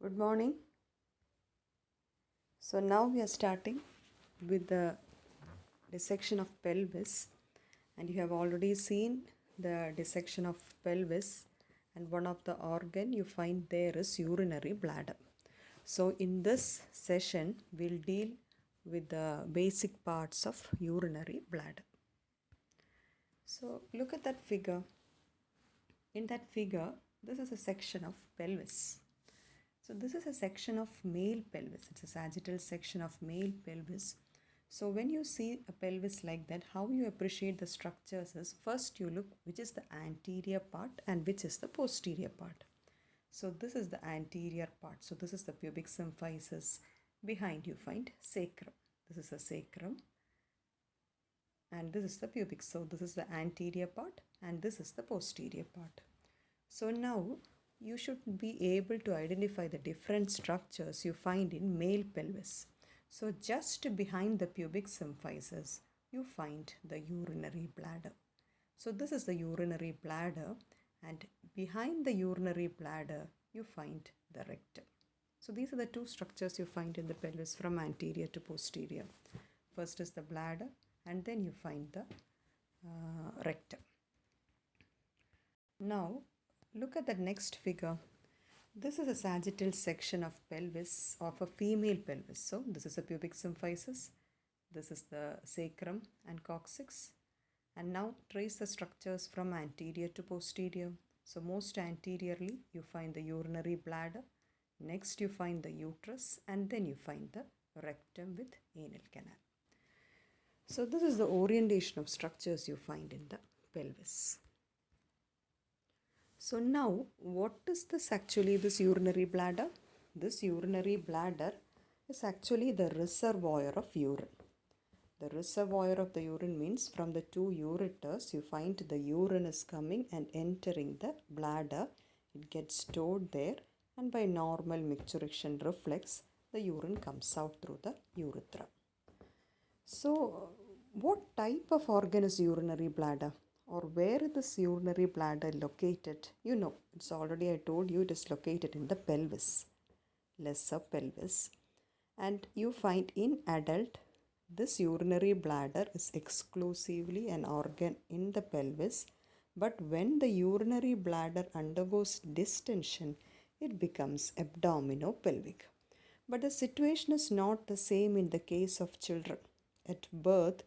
Good morning. So now we are starting with the dissection of pelvis, and you have already seen the dissection of pelvis, and one of the organ you find there is urinary bladder. So in this session we'll deal with the basic parts of urinary bladder. So look at that figure. In that figure, this is a section of pelvis. So this is a section of male pelvis. It's a sagittal section of male pelvis. So when you see a pelvis like that, how you appreciate the structures is first you look which is the anterior part and which is the posterior part. So this is the anterior part. So this is the pubic symphysis. Behind you find sacrum. This is the sacrum. And this is the pubic. So this is the anterior part and this is the posterior part. So now you should be able to identify the different structures you find in male pelvis. So just behind the pubic symphysis, you find the urinary bladder. So this is the urinary bladder, and behind the urinary bladder, you find the rectum. So these are the two structures you find in the pelvis from anterior to posterior. First is the bladder, and then you find the rectum. Now, look at the next figure. This is a sagittal section of pelvis of a female pelvis. So this is a pubic symphysis. This is the sacrum and coccyx. And now trace the structures from anterior to posterior. So most anteriorly you find the urinary bladder. Next you find the uterus, and then you find the rectum with anal canal. So this is the orientation of structures you find in the pelvis. So now, what is this actually, this urinary bladder? This urinary bladder is actually the reservoir of urine. The reservoir of the urine means from the two ureters, you find the urine is coming and entering the bladder. It gets stored there, and by normal micturition reflex, the urine comes out through the urethra. So, what type of organ is urinary bladder? Or where is this urinary bladder located? You know, it's already I told you it is located in the pelvis, lesser pelvis. And you find in adult, this urinary bladder is exclusively an organ in the pelvis. But when the urinary bladder undergoes distension, it becomes abdominopelvic. But the situation is not the same in the case of children. At birth,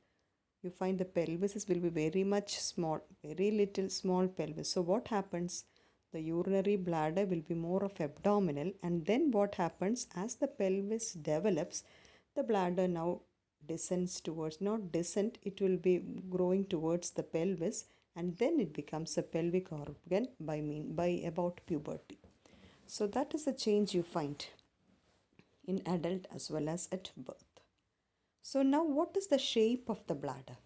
you find the pelvis will be very much small, very little small pelvis. So what happens? The urinary bladder will be more of abdominal, and then what happens as the pelvis develops, the bladder now descends towards, not descent, it will be growing towards the pelvis, and then it becomes a pelvic organ by about puberty. So that is the change you find in adult as well as at birth. So now what is the shape of the bladder?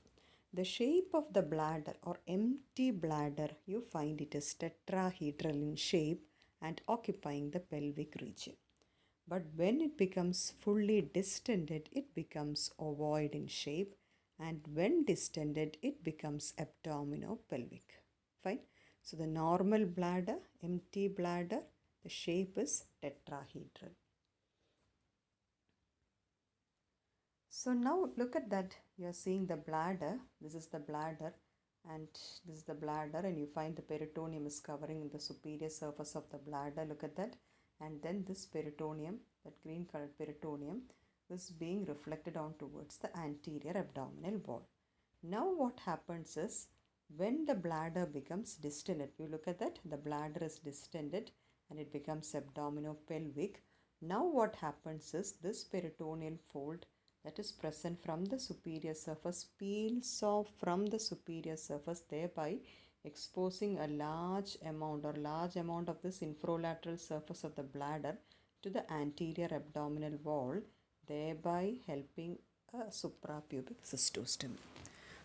The shape of the bladder or empty bladder, you find it is tetrahedral in shape and occupying the pelvic region. But when it becomes fully distended, it becomes ovoid in shape, and when distended, it becomes abdominopelvic. Fine. So the normal bladder, empty bladder, the shape is tetrahedral. So now look at that. You are seeing the bladder. This is the bladder, and this is the bladder, and you find the peritoneum is covering the superior surface of the bladder. Look at that. And then this peritoneum, that green colored peritoneum, is being reflected on towards the anterior abdominal wall. Now what happens is when the bladder becomes distended, you look at that, the bladder is distended and it becomes abdominopelvic. Now what happens is this peritoneal fold that is present from the superior surface peels off from the superior surface, thereby exposing a large amount of this inferolateral surface of the bladder to the anterior abdominal wall, thereby helping a suprapubic cystostomy.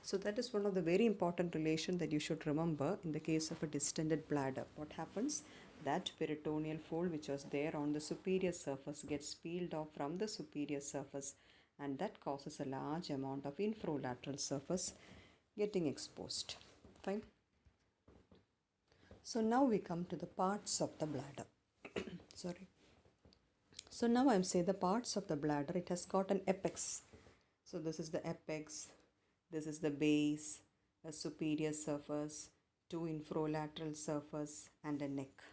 So that is one of the very important relation that you should remember in the case of a distended bladder. What happens? That peritoneal fold which was there on the superior surface gets peeled off from the superior surface, and that causes a large amount of inferolateral surface getting exposed. Fine. So now we come to the parts of the bladder. Sorry. So now I'm saying the parts of the bladder, it has got an apex. So this is the apex, this is the base, a superior surface, two infrolateral surface and a neck.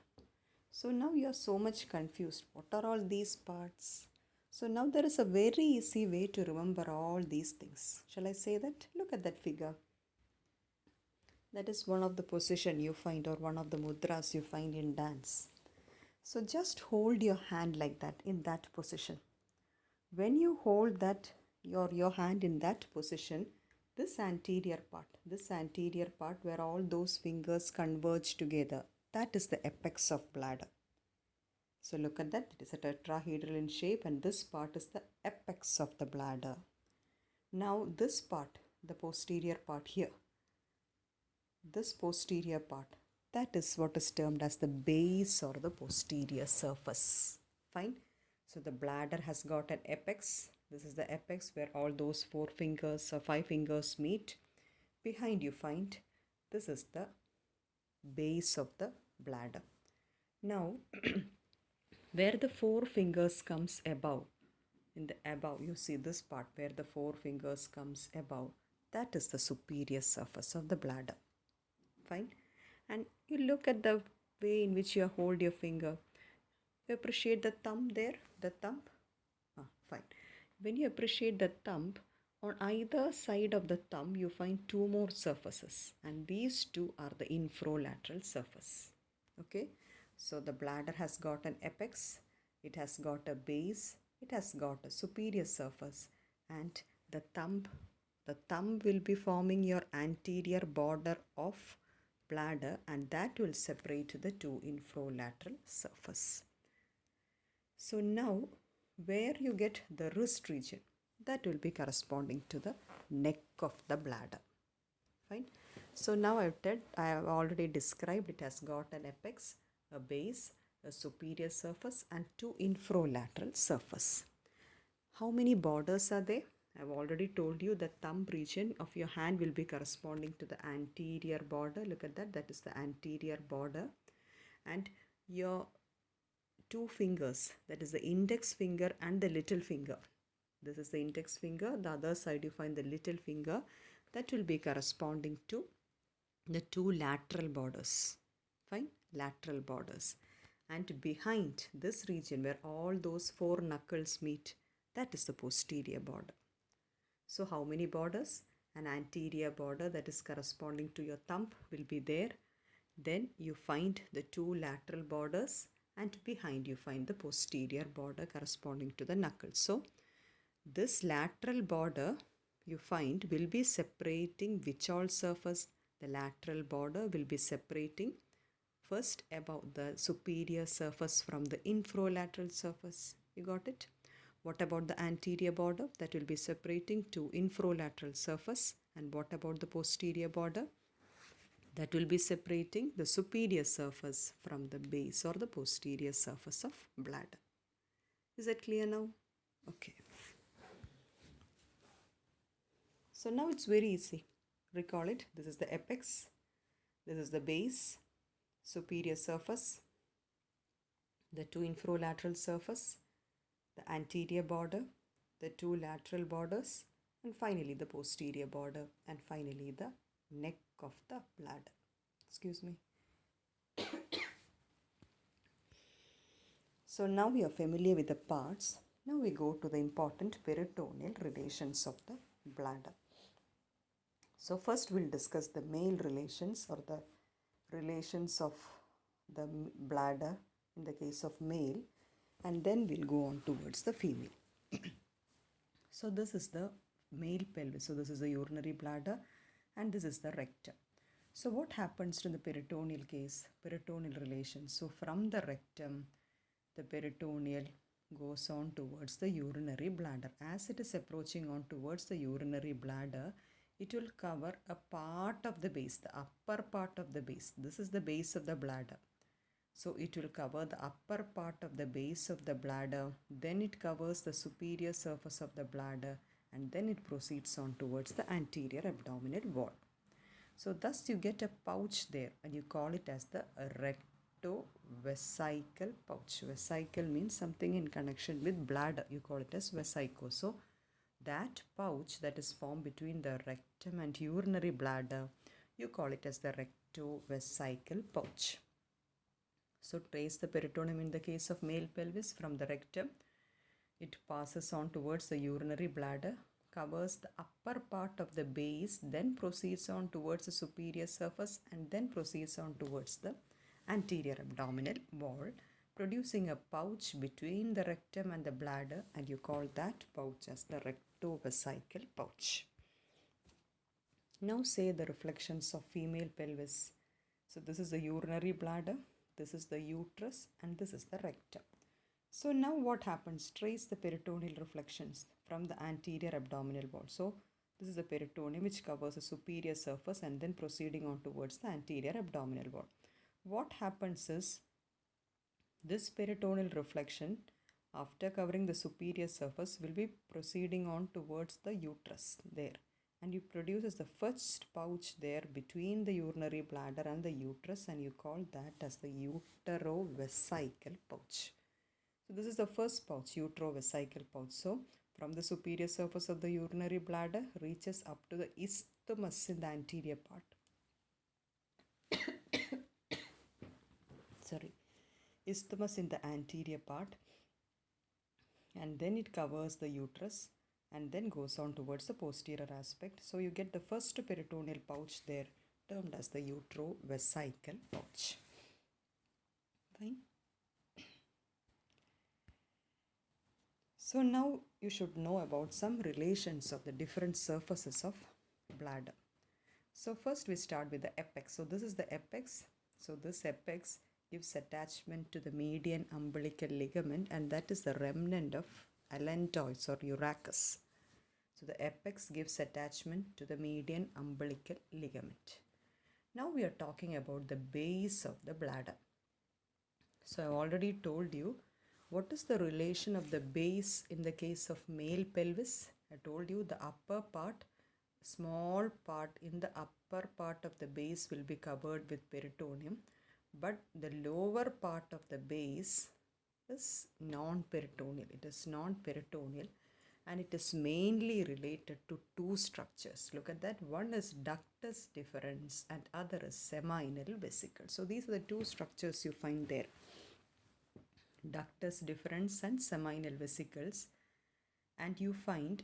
So now you are so much confused. What are all these parts? So now there is a very easy way to remember all these things. Shall I say that? Look at that figure. That is one of the position you find or one of the mudras you find in dance. So just hold your hand like that in that position. When you hold that your hand in that position, this anterior part where all those fingers converge together, that is the apex of bladder. So look at that, it is a tetrahedral in shape and this part is the apex of the bladder. Now this part, the posterior part here, this posterior part, that is what is termed as the base or the posterior surface. Fine. So the bladder has got an apex. This is the apex where all those 4 fingers or 5 fingers meet. Behind you find this is the base of the bladder. Now where the 4 fingers comes above, in the above you see this part where the 4 fingers comes above, that is the superior surface of the bladder. Fine. And you look at the way in which you hold your finger. You appreciate the thumb there, the thumb. Fine. When you appreciate the thumb, on either side of the thumb you find 2 more surfaces and these 2 are the infrolateral surface. Okay. So the bladder has got an apex, it has got a base, it has got a superior surface and the thumb will be forming your anterior border of bladder and that will separate the 2 infrolateral surface. So now where you get the wrist region, that will be corresponding to the neck of the bladder. Fine. So now I have already described it has got an apex, a base, a superior surface and 2 infrolateral surface. How many borders are there? I have already told you the thumb region of your hand will be corresponding to the anterior border. Look at that, that is the anterior border. And your 2 fingers, that is the index finger and the little finger. This is the index finger, the other side you find the little finger. That will be corresponding to the 2 lateral borders. Fine, lateral borders. And behind this region where all those 4 knuckles meet, that is the posterior border. So how many borders? An anterior border that is corresponding to your thumb will be there. Then you find the 2 lateral borders and behind you find the posterior border corresponding to the knuckles. So this lateral border you find will be separating which all surface? The lateral border will be separating first about the superior surface from the infrolateral surface. You got it? What about the anterior border? That will be separating 2 infrolateral surface. And what about the posterior border? That will be separating the superior surface from the base or the posterior surface of bladder. Is that clear now? Okay. So now it's very easy. Recall it. This is the apex. This is the base, superior surface, the 2 infrolateral surface, the anterior border, the 2 lateral borders, and finally the posterior border, and finally the neck of the bladder. Excuse me. So now we are familiar with the parts. Now we go to the important peritoneal relations of the bladder. So first we'll discuss the male relations or the relations of the bladder in the case of male, and then we'll go on towards the female. So this is the male pelvis. So this is the urinary bladder and this is the rectum. So what happens to the peritoneal case? Peritoneal relations. So from the rectum, the peritoneal goes on towards the urinary bladder. As it is approaching on towards the urinary bladder, it will cover a part of the base, the upper part of the base. This is the base of the bladder. So it will cover the upper part of the base of the bladder, then it covers the superior surface of the bladder, and then it proceeds on towards the anterior abdominal wall. So thus you get a pouch there and you call it as the rectovesical pouch. Vesicle means something in connection with bladder. You call it as vesicle. So that pouch that is formed between the rectum and urinary bladder, you call it as the rectovesical pouch. So trace the peritoneum in the case of male pelvis from the rectum. It passes on towards the urinary bladder, covers the upper part of the base, then proceeds on towards the superior surface and then proceeds on towards the anterior abdominal wall, producing a pouch between the rectum and the bladder, and you call that pouch as the rectovesical pouch. Now say the reflections of female pelvis. So this is the urinary bladder, this is the uterus, and this is the rectum. So now what happens? Trace the peritoneal reflections from the anterior abdominal wall. So this is the peritoneum which covers the superior surface and then proceeding on towards the anterior abdominal wall. What happens is this peritoneal reflection after covering the superior surface will be proceeding on towards the uterus there, and it produces the first pouch there between the urinary bladder and the uterus, and you call that as the uterovesical pouch. So this is the first pouch, uterovesical pouch. So from the superior surface of the urinary bladder reaches up to the isthmus in the anterior part. Isthmus in the anterior part, and then it covers the uterus and then goes on towards the posterior aspect. So you get the first peritoneal pouch there, termed as the uterovesical pouch. Fine. So now you should know about some relations of the different surfaces of bladder. So first we start with the apex. So this is the apex. So this apex gives attachment to the median umbilical ligament, and that is the remnant of allantois or urachus. So the apex gives attachment to the median umbilical ligament. Now we are talking about the base of the bladder. So I already told you what is the relation of the base in the case of male pelvis. I told you the upper part, small part in the upper part of the base will be covered with peritoneum, but the lower part of the base is non-peritoneal. It is non-peritoneal and it is mainly related to two structures. Look at that. One is ductus deferens and other is seminal vesicle. So these are the two structures you find there. Ductus deferens and seminal vesicles, and you find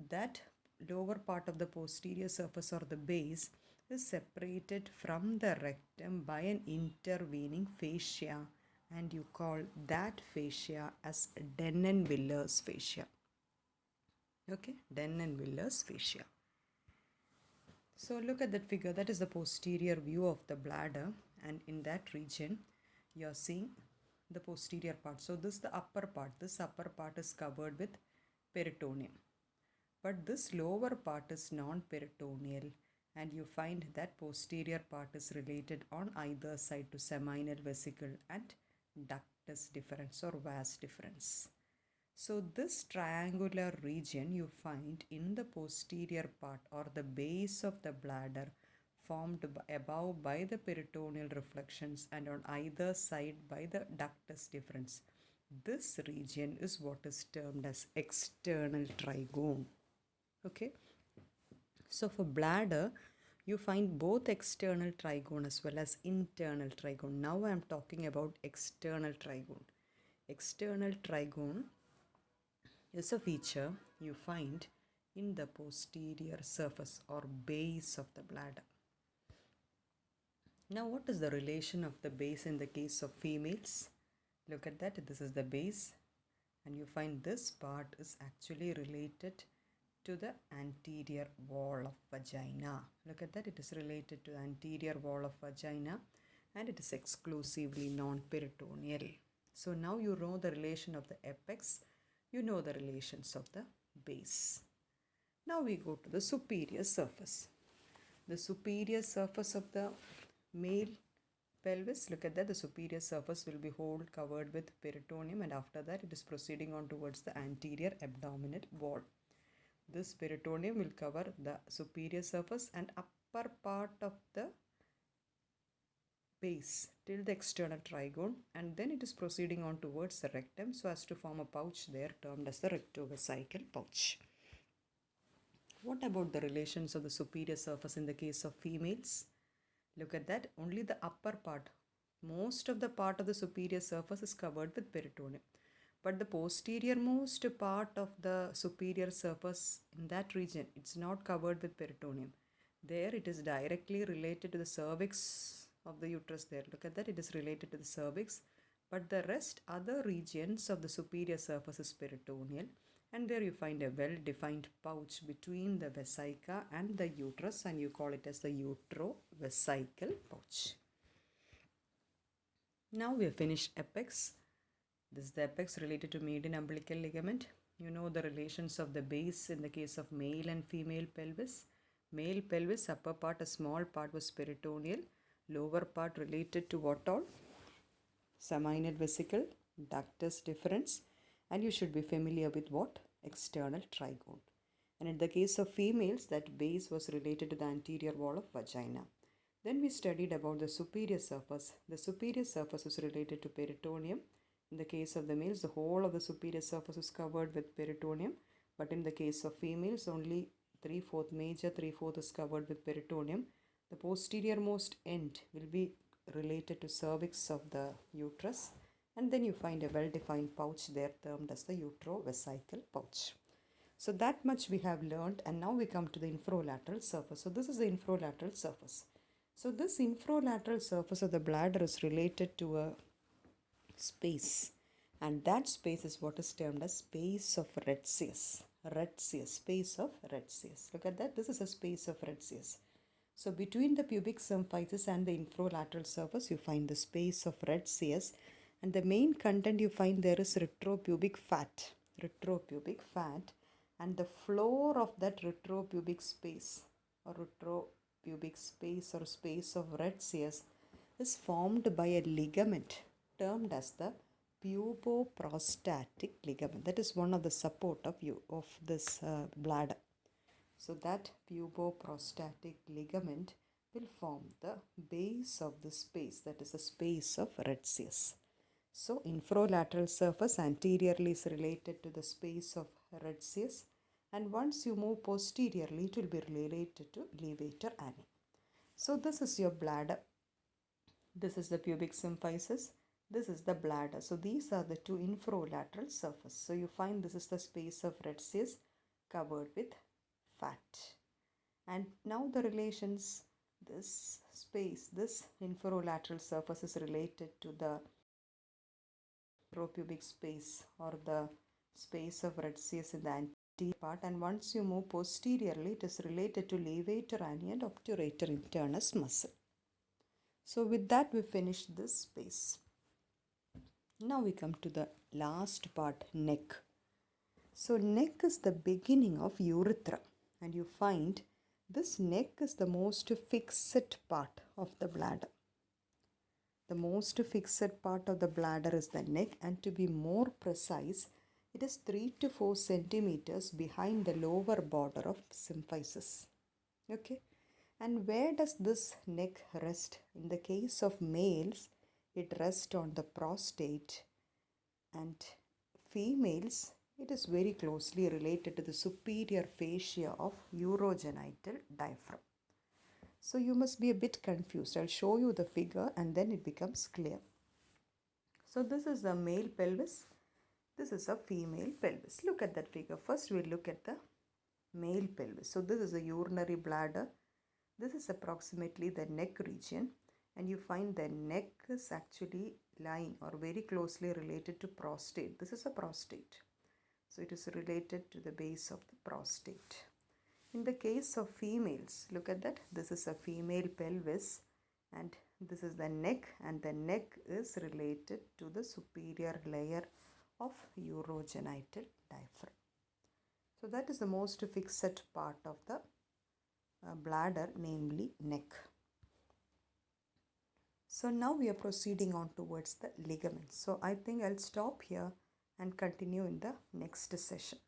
that lower part of the posterior surface or the base is separated from the rectum by an intervening fascia, and you call that fascia as Dennen-Willers's fascia. Okay, Dennen-Willers's fascia. So look at that figure. That is the posterior view of the bladder, and in that region you are seeing the posterior part. So this is the upper part. This upper part is covered with peritoneum, but this lower part is non-peritoneal, and you find that posterior part is related on either side to seminal vesicle and ductus deferens or vas deferens. So this triangular region you find in the posterior part or the base of the bladder, formed above by the peritoneal reflections and on either side by the ductus deferens. This region is what is termed as external trigone. Okay. So for bladder, you find both external trigone as well as internal trigone. Now I am talking about external trigone. External trigone is a feature you find in the posterior surface or base of the bladder. Now what is the relation of the base in the case of females? Look at that. This is the base, and you find this part is actually related to the anterior wall of vagina. Look at that. It is related to the anterior wall of vagina, and it is exclusively non-peritoneal. So now you know the relation of the apex. You know the relations of the base. Now we go to the superior surface. The superior surface of the male pelvis, look at that. The superior surface will be whole covered with peritoneum, and after that it is proceeding on towards the anterior abdominal wall. This peritoneum will cover the superior surface and upper part of the base till the external trigone, and then it is proceeding on towards the rectum so as to form a pouch there termed as the rectovesical pouch. What about the relations of the superior surface in the case of females? Look at that, only the upper part, most of the part of the superior surface is covered with peritoneum. But the posterior most part of the superior surface in that region, it's not covered with peritoneum. There it is directly related to the cervix of the uterus there. Look at that, it is related to the cervix. But the rest other regions of the superior surface is peritoneal. And there you find a well-defined pouch between the vesica and the uterus, and you call it as the utrovesical pouch. Now we have finished apex. This is the apex related to median umbilical ligament. You know the relations of the base in the case of male and female pelvis. Male pelvis, upper part, a small part was peritoneal. Lower part related to what all? Seminal vesicle, ductus deferens, and you should be familiar with what? External trigone. And in the case of females, that base was related to the anterior wall of vagina. Then we studied about the superior surface. The superior surface was related to peritoneum. In the case of the males, the whole of the superior surface is covered with peritoneum. But in the case of females, only 3/4 major, 3/4 is covered with peritoneum. The posterior most end will be related to cervix of the uterus, and then you find a well-defined pouch there termed as the utrovesical pouch. So that much we have learned, and now we come to the inferolateral surface. So this is the inferolateral surface. So this inferolateral surface of the bladder is related to a space, and that space is what is termed as space of retzius. Retzius, space of retzius. Look at that, this is a space of retzius. So between the pubic symphysis and the inferolateral surface, you find the space of retzius, and the main content you find there is retropubic fat. Retropubic fat, and the floor of that retropubic space or retropubic space or space of retzius is formed by a ligament termed as the puboprostatic ligament. That is one of the support of this bladder. So that puboprostatic ligament will form the base of the space, that is the space of retzius. So inferolateral surface anteriorly is related to the space of retzius, and once you move posteriorly, it will be related to levator ani. So this is your bladder. This is the pubic symphysis. This is the bladder. So these are the two inferolateral surface. So you find this is the space of retzius covered with fat. And now the relations, this space, this inferolateral surface is related to the retropubic space or the space of retzius in the anterior part, and once you move posteriorly, it is related to levator ani and obturator internus muscle. So with that we finish this space. Now we come to the last part, neck. So neck is the beginning of urethra, and you find this neck is the most fixed part of the bladder. The most fixed part of the bladder is the neck, and to be more precise, it is 3 to 4 centimeters behind the lower border of symphysis. Okay, and where does this neck rest? In the case of males, it rests on the prostate, and females, it is very closely related to the superior fascia of urogenital diaphragm. So you must be a bit confused. I'll show you the figure and then it becomes clear. So this is a male pelvis. This is a female pelvis. Look at that figure. First we'll look at the male pelvis. So this is a urinary bladder. This is approximately the neck region, and you find the neck is actually lying or very closely related to prostate. This is a prostate. So it is related to the base of the prostate. In the case of females, look at that. This is a female pelvis, and this is the neck, and the neck is related to the superior layer of urogenital diaphragm. So that is the most fixed part of the bladder, namely neck. So now we are proceeding on towards the ligaments. So I think I'll stop here and continue in the next session.